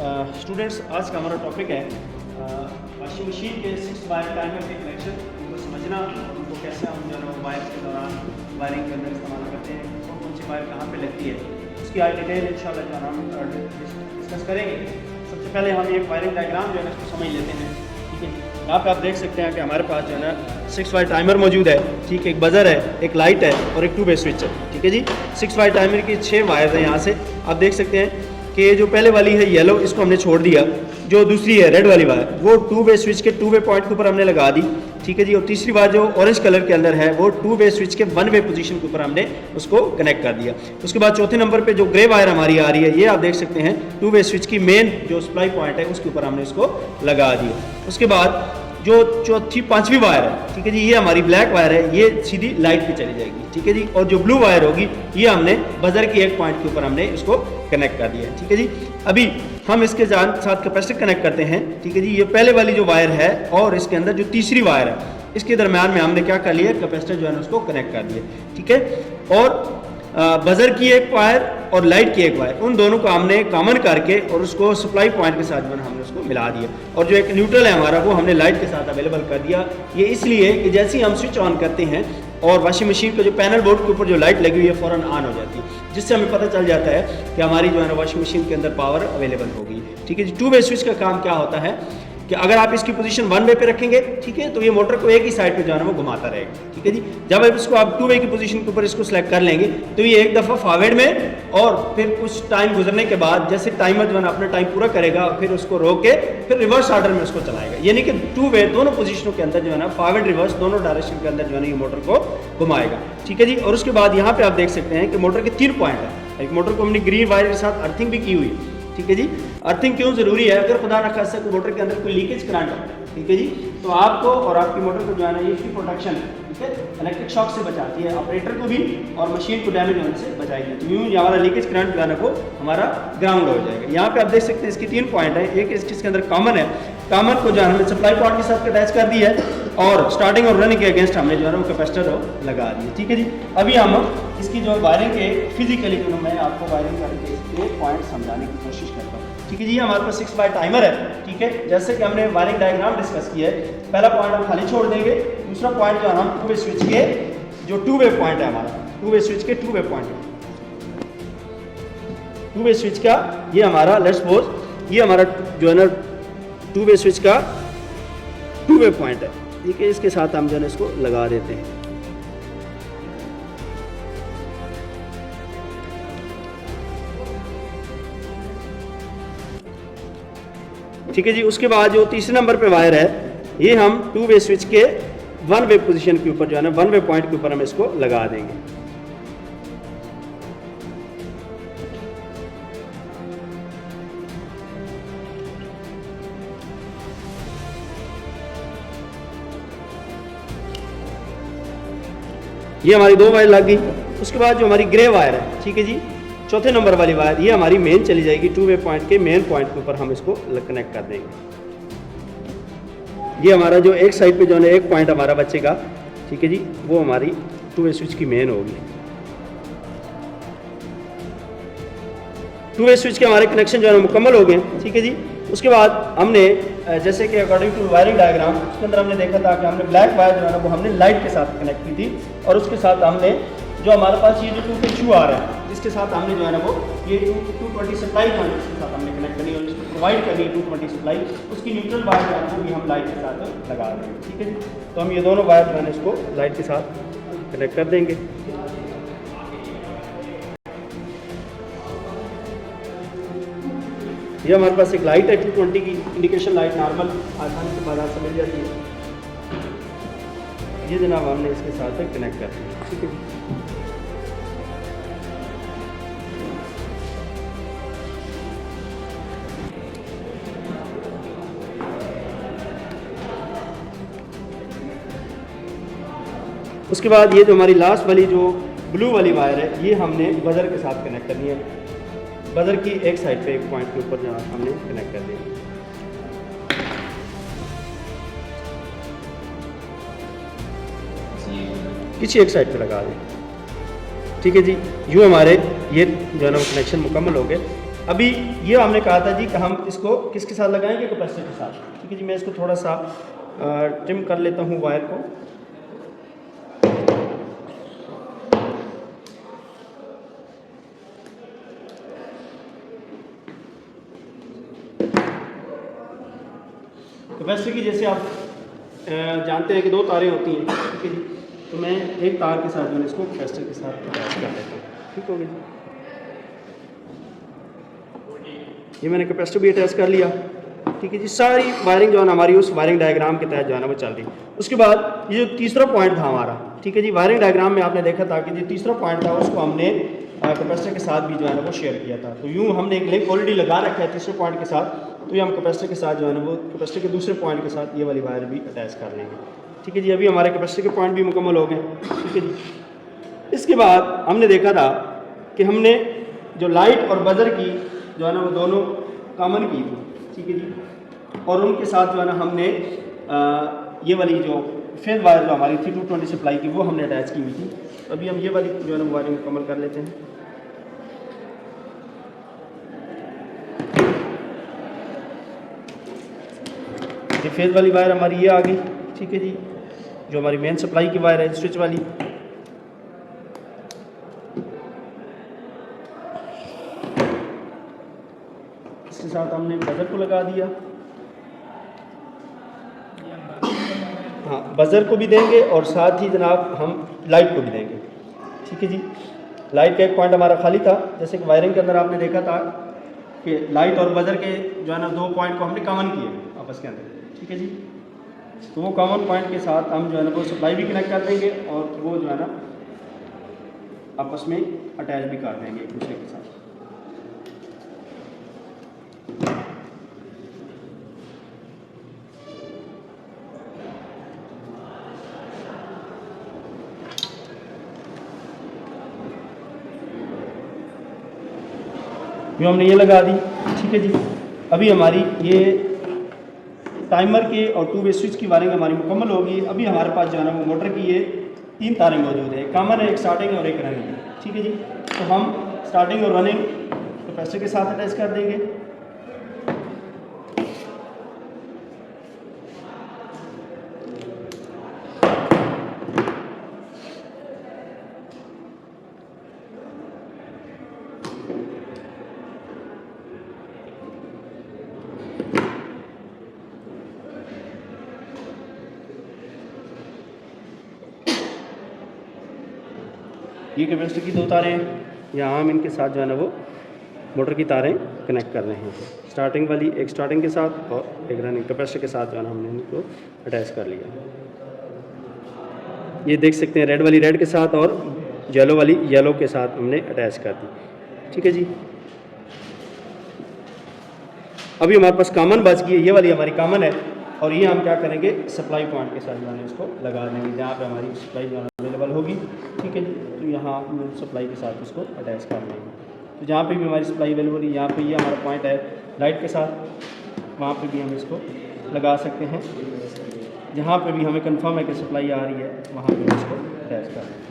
Students, आज का हमारा टॉपिक है वॉशिंग मशीन के 6 वायर टाइमर के कनेक्शन, उनको समझना, उनको कैसे हम जो है वायर के दौरान वायरिंग के अंदर इस्तेमाल करते हैं, कौन सी वायर कहाँ पे लगती है, उसकी आज डिटेल इंशाल्लाह जो है हम डिस्कस करेंगे। सबसे पहले हम एक वायरिंग डायग्राम जो है इसको समझ लेते हैं। ठीक है, यहाँ पे आप देख सकते हैं कि हमारे पास जो है ना 6 वायर टाइमर मौजूद है। ठीक है, एक बजर है, एक लाइट है और एक 2 वे स्विच है। ठीक है जी, 6 वायर टाइमर की 6 वायर है। यहाँ से आप देख सकते हैं कि जो पहले वाली है येलो, इसको हमने छोड़ दिया। जो दूसरी है रेड वाली वायर, वो 2 वे स्विच के 2 वे पॉइंट के ऊपर हमने लगा दी। ठीक है जी, और तीसरी बार जो ऑरेंज कलर के अंदर है वो 2 वे स्विच के 1 वे पोजीशन के ऊपर हमने उसको कनेक्ट कर दिया। उसके बाद चौथे नंबर पे जो ग्रे वायर हमारी आ रही है, ये आप देख सकते हैं 2 वे स्विच की मेन जो सप्लाई पॉइंट है उसके ऊपर हमने इसको लगा दिया। उसके बाद जो चौथी 5वीं वायर है, ठीक है जी, ये हमारी ब्लैक वायर है, ये सीधी लाइट पे चली जाएगी। ठीक है जी, और जो ब्लू वायर होगी ये हमने बजर की एक पॉइंट के ऊपर हमने इसको कनेक्ट कर दिया है। ठीक है जी, अभी हम इसके साथ कैपेसिटर कनेक्ट करते हैं। ठीक है जी, ये पहले वाली जो वायर है और इसके अंदर जो तीसरी वायर है, इसके दरम्यान में हमने क्या कर लिया, कैपेसिटर जो है उसको कनेक्ट कर दिया। ठीक है, और बजर की एक वायर और लाइट की एक वायर, उन दोनों को हमने कॉमन करके और उसको सप्लाई पॉइंट के साथ जो है हमने उसको मिला दिया। और जो एक न्यूट्रल है हमारा, वो हमने लाइट के साथ अवेलेबल कर दिया। ये इसलिए कि जैसे ही हम स्विच ऑन करते हैं और वॉशिंग मशीन का जो पैनल बोर्ड के ऊपर जो लाइट लगी हुई है फ़ौरन ऑन हो जाती है, जिससे हमें पता चल जाता है कि हमारी जो है ना वॉशिंग मशीन के अंदर पावर अवेलेबल होगी। ठीक है जी, 2 वे स्विच का काम क्या होता है कि अगर आप इसकी पोजीशन 1 वे पे रखेंगे, ठीक है, तो ये मोटर को एक ही साइड पे जो है ना वो घुमाता रहेगा। ठीक है जी, जब आप इसको 2 वे की पोजीशन के ऊपर इसको सिलेक्ट कर लेंगे तो ये एक दफ़ा फॉरवर्ड में और फिर कुछ टाइम गुजरने के बाद जैसे टाइमर जो है ना अपना टाइम पूरा करेगा, फिर उसको रोक के फिर रिवर्स ऑर्डर में उसको चलाएगा। यानी कि 2 वे दोनों पोजीशनों के अंदर जो है ना फॉरवर्ड रिवर्स दोनों डायरेक्शन के अंदर जो है ना ये मोटर को घुमाएगा। ठीक है जी, और उसके बाद यहाँ पे आप देख सकते हैं कि मोटर के 3 पॉइंट है। एक मोटर को हमने ग्रीन वायर के साथ अर्थिंग भी की हुई है। ठीक है जी, अर्थिंग क्यों जरूरी है? अगर खुदा न खास्ता कोई मोटर के अंदर कोई लीकेज करंट है, ठीक है जी, तो आपको और आपकी मोटर को जो है ना ये इसकी प्रोटेक्शन, ठीक है, इलेक्ट्रिक शॉक से बचाती है, ऑपरेटर को भी और मशीन को डैमेज होने से बचाएगी। तो यूँ हमारा लीकेज करंट जो है ना वो हमारा ग्राउंड हो जाएगा। यहाँ पे आप देख सकते हैं इसकी 3 पॉइंट है। एक इसके अंदर कॉमन है, कॉमन को जो है हमने सप्लाई पॉइंट के साथ अटैच कर दिया है और स्टार्टिंग और रनिंग के अगेंस्ट हमने जो है वो कैपेसिटर लगा दिया। ठीक है जी, अभी हम इसकी जो वायरिंग के फिजिकली जो मैं आपको वायरिंग करके इसके पॉइंट समझाने की कोशिश करता हूँ। ठीक है जी, हमारे पास 6 वायर टाइमर है। ठीक है, जैसे कि हमने वायरिंग डायग्राम डिस्कस किया है, पहला पॉइंट हम खाली छोड़ देंगे, दूसरा पॉइंट जो है हम 2 वे स्विच के जो 2 वे पॉइंट है हमारा, 2 वे स्विच के 2 वे पॉइंट है, 2 वे स्विच का ये हमारा लेट्स सपोज ये हमारा जो है ना 2 वे स्विच का 2 वे पॉइंट है। ठीक है, इसके साथ हम जो है इसको लगा देते हैं। ठीक है जी, उसके बाद जो तीसरे नंबर पे वायर है, ये हम 2 वे स्विच के 1 वे पोजीशन के ऊपर जो है ना 1 वे पॉइंट के ऊपर हम इसको लगा देंगे। ये हमारी 2 वायर लग गई। उसके बाद जो हमारी ग्रे वायर है, ठीक है जी, चौथे नंबर वाली वायर, ये हमारी मेन चली जाएगी 2 वे पॉइंट के मेन पॉइंट के ऊपर हम इसको कनेक्ट कर देंगे। ये हमारा जो एक साइड पे जो है एक पॉइंट हमारा बचेगा, ठीक है जी, वो हमारी 2 वे स्विच की मेन होगी। 2 वे स्विच के हमारे कनेक्शन जो है मुकम्मल हो गए। ठीक है जी, उसके बाद हमने जैसे कि अकॉर्डिंग टू वायरिंग डायग्राम उसके अंदर हमने देखा था कि हमने ब्लैक वायर जो है ना वो हमने लाइट के साथ कनेक्ट की थी, और उसके साथ हमने जो हमारे पास ये जो 2 आ रहा है, जिसके साथ हमने जो है ना वो ये 220 सप्लाई जो है उसके साथ हमने कनेक्ट करनी और इसको प्रोवाइड करनी 220 सप्लाई, उसकी न्यूट्रल वायर जो है वो भी हम लाइट के साथ लगा देंगे। ठीक है जी, तो हम ये दोनों वायर जो है इसको लाइट के साथ कनेक्ट कर देंगे। ये हमारे पास एक लाइट है 220 की इंडिकेशन लाइट, नॉर्मल आसानी से बाजार से मिल जाती है। ये जनाब हमने इसके साथ कनेक्ट कर दिया। ठीक है, उसके बाद ये जो हमारी लास्ट वाली जो ब्लू वाली वायर है, ये हमने बजर के साथ कनेक्ट करनी है। बजर की एक साइड पे एक पॉइंट के ऊपर जो हमने कनेक्ट कर दिया। किसी एक साइड पे लगा दें। ठीक है जी, यूँ हमारे ये जो है ना कनेक्शन मुकम्मल हो गए। अभी ये हमने कहा था जी कि हम इसको किसके साथ लगाएंगे, कैपेसिटर के साथ। ठीक है जी, मैं इसको थोड़ा सा ट्रिम कर लेता हूँ वायर को। कैपेसिटर की जैसे आप जानते हैं कि 2 तारें होती हैं। ठीक है जी, तो मैं एक तार के साथ जो है इसको कैपेसिटर के साथ अटैच कर लेता हूँ। ठीक हो गया जी, ये मैंने कैपेसिटर भी अटैच कर लिया। ठीक है जी, सारी वायरिंग जो है ना हमारी उस वायरिंग डायग्राम के तहत जो है ना वो चल रही। उसके बाद ये जो तीसरा पॉइंट था हमारा, ठीक है जी, वायरिंग डायग्राम में आपने देखा था कि जो तीसरा पॉइंट था उसको हमने कैपेसिटर के साथ भी जो है ना वो शेयर किया था। तो यूँ हमने एक लिंक ऑलरेडी लगा रखा है तीसरे पॉइंट के साथ, तो ये हम कैपेसिटर के साथ जो है ना वो कैपेसिटर के दूसरे पॉइंट के साथ ये वाली वायर भी अटैच कर लेंगे। ठीक है जी, अभी हमारे कैपेसिटर के पॉइंट भी मुकम्मल हो गए। ठीक है जी, इसके बाद हमने देखा था कि हमने जो लाइट और बजर की जो है ना वो दोनों कॉमन की थी। ठीक है जी, और उनके साथ जो है ना हमने ये वाली जो फेज वायर जो हमारी थी 220 सप्लाई की वो हमने अटैच की हुई थी। तो अभी हम ये वाली जो है ना वायरिंग मुकम्मल कर लेते हैं। ये फेज वाली वायर हमारी ये आ गई। ठीक है जी, जो हमारी मेन सप्लाई की वायर है स्विच वाली। इसके साथ हमने बजर को लगा दिया। हाँ, बजर को भी देंगे और साथ ही जनाब हम लाइट को भी देंगे। ठीक है जी, लाइट का एक पॉइंट हमारा खाली था, जैसे कि वायरिंग के अंदर आपने देखा था कि लाइट और बजर के जो है ना 2 पॉइंट को हमने कॉमन किए आपस के अंदर। ठीक है जी, तो वो कॉमन पॉइंट के साथ हम जो है ना वो सप्लाई भी कनेक्ट कर देंगे और वो जो है ना आपस में अटैच भी कर देंगे एक दूसरे के साथ। जो हमने ये लगा दी। ठीक है जी, अभी हमारी ये टाइमर के और 2 वे स्विच की वायरिंग हमारी मुकम्मल होगी। अभी हमारे पास जो है ना वो मोटर की ये 3 तारें मौजूद है, एक कॉमन है, एक स्टार्टिंग है और एक रनिंग है। ठीक है जी, तो हम स्टार्टिंग और रनिंग कैपेसिटर के साथ अटैच कर देंगे। ये कैपेसिटर की 2 तारें हैं, यहाँ हम इनके साथ जो है ना वो मोटर की तारें कनेक्ट कर रहे हैं। स्टार्टिंग वाली एक स्टार्टिंग के साथ और एक रनिंग कैपेसिटर के साथ जो है ना हमने इनको अटैच कर लिया। ये देख सकते हैं रेड वाली रेड के साथ और येलो वाली येलो के साथ हमने अटैच कर दी। ठीक है जी, अभी हमारे पास कॉमन बच गई है, ये वाली हमारी कॉमन है और ये हम क्या करेंगे सप्लाई पॉइंट के साथ जो है इसको लगा देंगे जहाँ पे हमारी सप्लाई जो है अवेलेबल होगी। ठीक है जी, तो यहाँ हम सप्लाई के साथ इसको अटैच कर लेंगे। तो जहाँ पे भी हमारी सप्लाई अवेलेबल है, यहाँ पे ये हमारा पॉइंट है लाइट के साथ, वहाँ पे भी हम इसको लगा सकते हैं। जहाँ पे भी हमें कंफर्म है कि सप्लाई आ रही है वहाँ पे इसको अटैच कर देंगे।